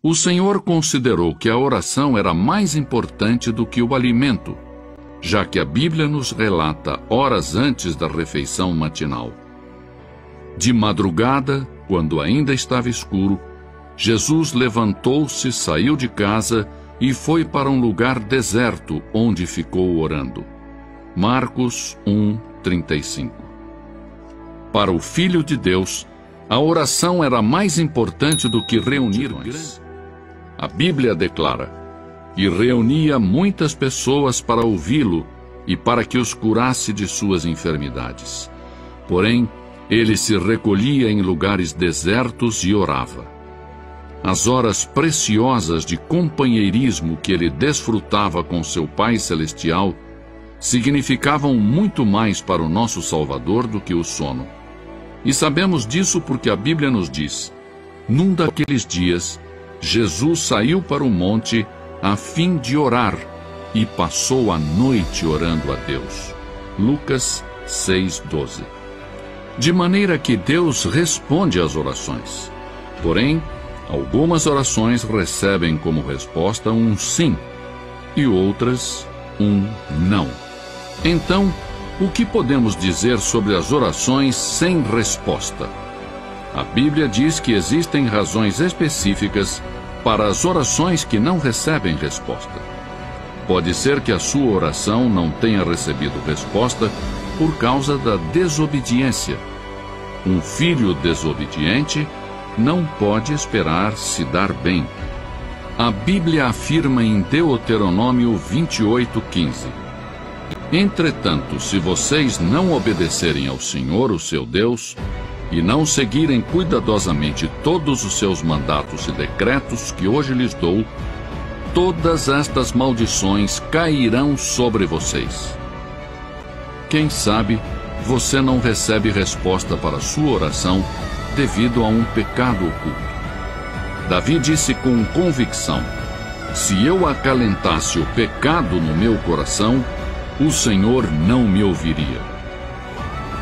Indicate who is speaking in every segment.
Speaker 1: O Senhor considerou que a oração era mais importante do que o alimento, já que a Bíblia nos relata horas antes da refeição matinal. De madrugada, quando ainda estava escuro, Jesus levantou-se, saiu de casa e foi para um lugar deserto, onde ficou orando. Marcos 1:35. Para o Filho de Deus, a oração era mais importante do que reunir. A Bíblia declara: "E reunia muitas pessoas para ouvi-lo e para que os curasse de suas enfermidades. Porém, ele se recolhia em lugares desertos e orava." As horas preciosas de companheirismo que ele desfrutava com seu Pai Celestial significavam muito mais para o nosso Salvador do que o sono. E sabemos disso porque a Bíblia nos diz: "Num daqueles dias, Jesus saiu para o monte a fim de orar e passou a noite orando a Deus." Lucas 6:12. De maneira que Deus responde às orações. Porém, algumas orações recebem como resposta um sim e outras um não. Então, o que podemos dizer sobre as orações sem resposta? A Bíblia diz que existem razões específicas para as orações que não recebem resposta. Pode ser que a sua oração não tenha recebido resposta por causa da desobediência. Um filho desobediente não pode esperar se dar bem. A Bíblia afirma em Deuteronômio 28:15: "Entretanto, se vocês não obedecerem ao Senhor, o seu Deus, e não seguirem cuidadosamente todos os seus mandatos e decretos que hoje lhes dou, todas estas maldições cairão sobre vocês." Quem sabe você não recebe resposta para sua oração devido a um pecado oculto. Davi disse com convicção: "Se eu acalentasse o pecado no meu coração, o Senhor não me ouviria."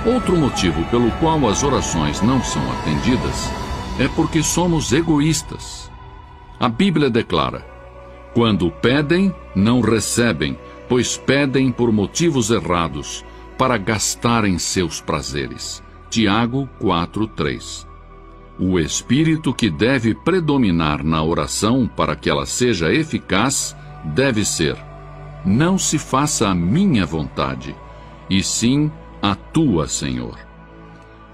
Speaker 1: Outro motivo pelo qual as orações não são atendidas é porque somos egoístas. A Bíblia declara: "Quando pedem, não recebem, pois pedem por motivos errados, para gastarem seus prazeres." Tiago 4:3. O espírito que deve predominar na oração para que ela seja eficaz deve ser: "Não se faça a minha vontade, e sim a tua, Senhor."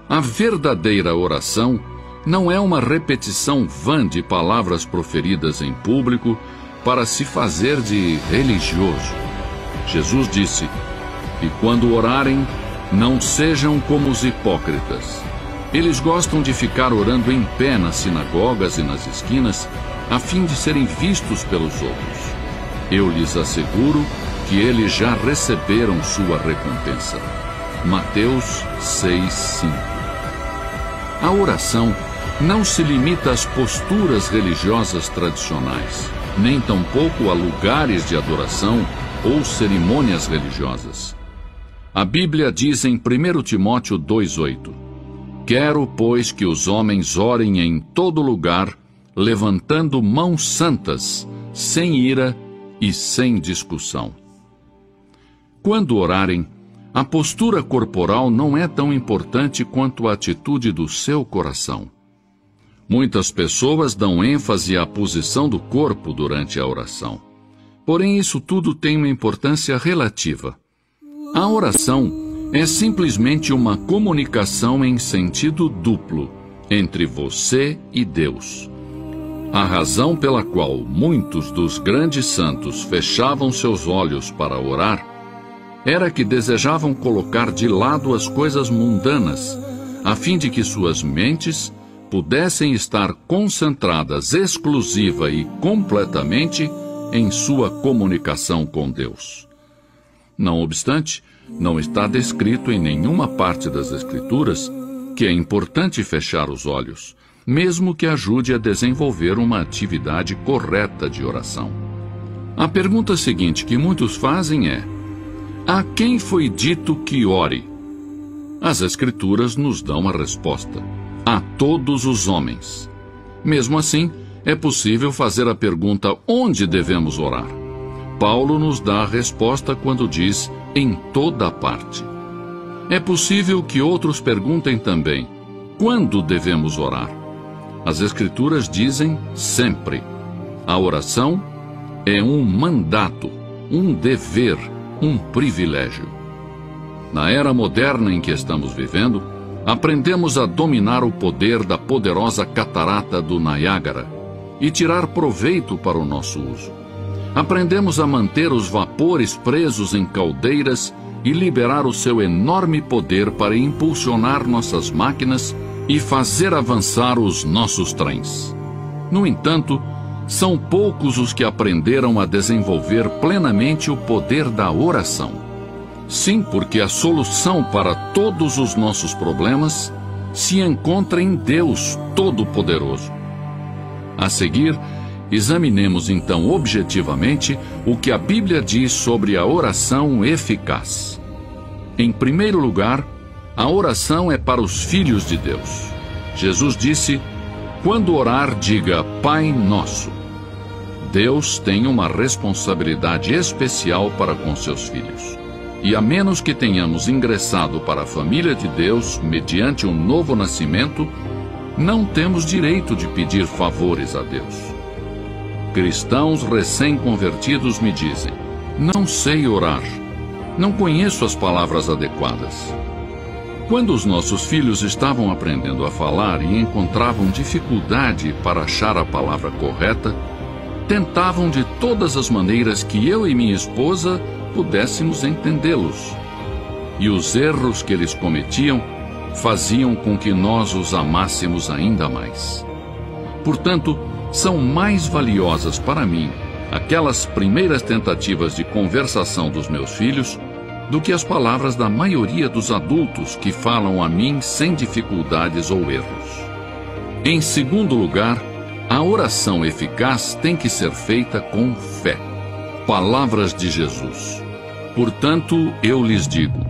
Speaker 1: A verdadeira oração não é uma repetição vã de palavras proferidas em público para se fazer de religioso. Jesus disse: "E quando orarem, não sejam como os hipócritas. Eles gostam de ficar orando em pé nas sinagogas e nas esquinas, a fim de serem vistos pelos outros. Eu lhes asseguro que eles já receberam sua recompensa." Mateus 6:5. A oração não se limita às posturas religiosas tradicionais, nem tampouco a lugares de adoração ou cerimônias religiosas. A Bíblia diz em 1 Timóteo 2:8: "Quero, pois, que os homens orem em todo lugar, levantando mãos santas, sem ira e sem discussão." Quando orarem, a postura corporal não é tão importante quanto a atitude do seu coração. Muitas pessoas dão ênfase à posição do corpo durante a oração. Porém, isso tudo tem uma importância relativa. A oração é simplesmente uma comunicação em sentido duplo entre você e Deus. A razão pela qual muitos dos grandes santos fechavam seus olhos para orar era que desejavam colocar de lado as coisas mundanas, a fim de que suas mentes pudessem estar concentradas exclusiva e completamente em sua comunicação com Deus. Não obstante, não está descrito em nenhuma parte das Escrituras que é importante fechar os olhos, mesmo que ajude a desenvolver uma atividade correta de oração. A pergunta seguinte que muitos fazem é: a quem foi dito que ore? As Escrituras nos dão a resposta: a todos os homens. Mesmo assim, é possível fazer a pergunta onde devemos orar. Paulo nos dá a resposta quando diz em toda parte. É possível que outros perguntem também quando devemos orar. As Escrituras dizem sempre. A oração é um mandato, um dever, um privilégio. Na era moderna em que estamos vivendo, aprendemos a dominar o poder da poderosa catarata do Niágara e tirar proveito para o nosso uso. Aprendemos a manter os vapores presos em caldeiras e liberar o seu enorme poder para impulsionar nossas máquinas e fazer avançar os nossos trens. No entanto, são poucos os que aprenderam a desenvolver plenamente o poder da oração. Sim, porque a solução para todos os nossos problemas se encontra em Deus Todo-Poderoso. A seguir, examinemos então objetivamente o que a Bíblia diz sobre a oração eficaz. Em primeiro lugar, a oração é para os filhos de Deus. Jesus disse: quando orar, diga Pai Nosso. Deus tem uma responsabilidade especial para com seus filhos. E a menos que tenhamos ingressado para a família de Deus mediante um novo nascimento, não temos direito de pedir favores a Deus. Cristãos recém-convertidos me dizem: não sei orar, não conheço as palavras adequadas. Quando os nossos filhos estavam aprendendo a falar e encontravam dificuldade para achar a palavra correta, tentavam de todas as maneiras que eu e minha esposa pudéssemos entendê-los. E os erros que eles cometiam faziam com que nós os amássemos ainda mais. Portanto, são mais valiosas para mim aquelas primeiras tentativas de conversação dos meus filhos do que as palavras da maioria dos adultos que falam a mim sem dificuldades ou erros. Em segundo lugar, a oração eficaz tem que ser feita com fé. Palavras de Jesus. Portanto, eu lhes digo: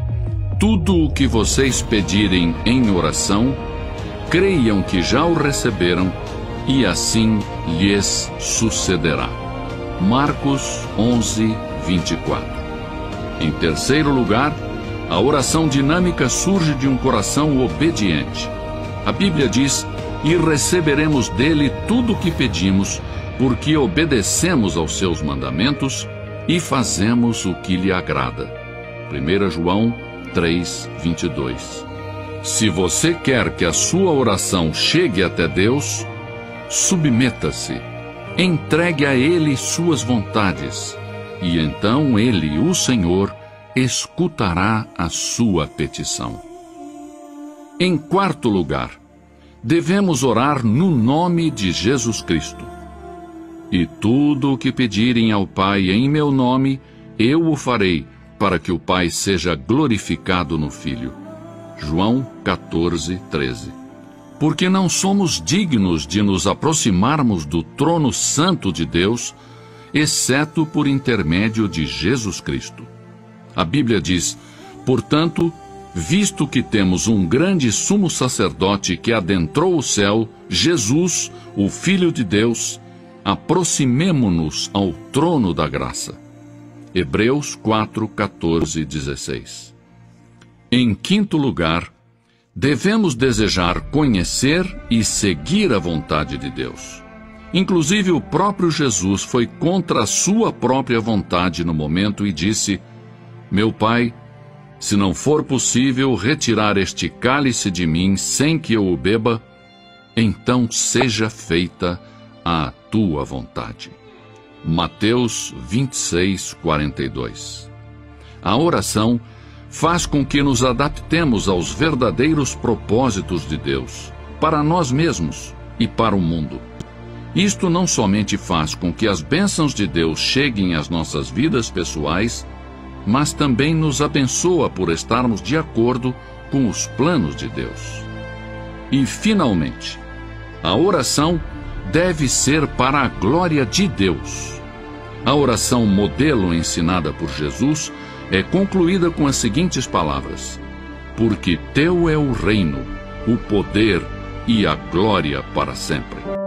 Speaker 1: tudo o que vocês pedirem em oração, creiam que já o receberam, e assim lhes sucederá. Marcos 11, 24. Em terceiro lugar, a oração dinâmica surge de um coração obediente. A Bíblia diz: e receberemos dele tudo o que pedimos, porque obedecemos aos seus mandamentos e fazemos o que lhe agrada. 1 João 3, 22. Se você quer que a sua oração chegue até Deus, submeta-se, entregue a Ele suas vontades, e então Ele, o Senhor, escutará a sua petição. Em quarto lugar, devemos orar no nome de Jesus Cristo. E tudo o que pedirem ao Pai em meu nome, eu o farei, para que o Pai seja glorificado no Filho. João 14, 13. Porque não somos dignos de nos aproximarmos do trono santo de Deus, exceto por intermédio de Jesus Cristo. A Bíblia diz: portanto, visto que temos um grande sumo sacerdote que adentrou o céu, Jesus, o Filho de Deus, aproximemo-nos ao trono da graça. Hebreus 4, 14 e 16. Em quinto lugar, devemos desejar conhecer e seguir a vontade de Deus. Inclusive, o próprio Jesus foi contra a sua própria vontade no momento e disse: meu Pai, se não for possível retirar este cálice de mim sem que eu o beba, então seja feita a tua vontade. Mateus 26, 42. A oração faz com que nos adaptemos aos verdadeiros propósitos de Deus, para nós mesmos e para o mundo. Isto não somente faz com que as bênçãos de Deus cheguem às nossas vidas pessoais, mas também nos abençoa por estarmos de acordo com os planos de Deus. E, finalmente, a oração deve ser para a glória de Deus. A oração modelo ensinada por Jesus é concluída com as seguintes palavras: porque teu é o reino, o poder e a glória para sempre.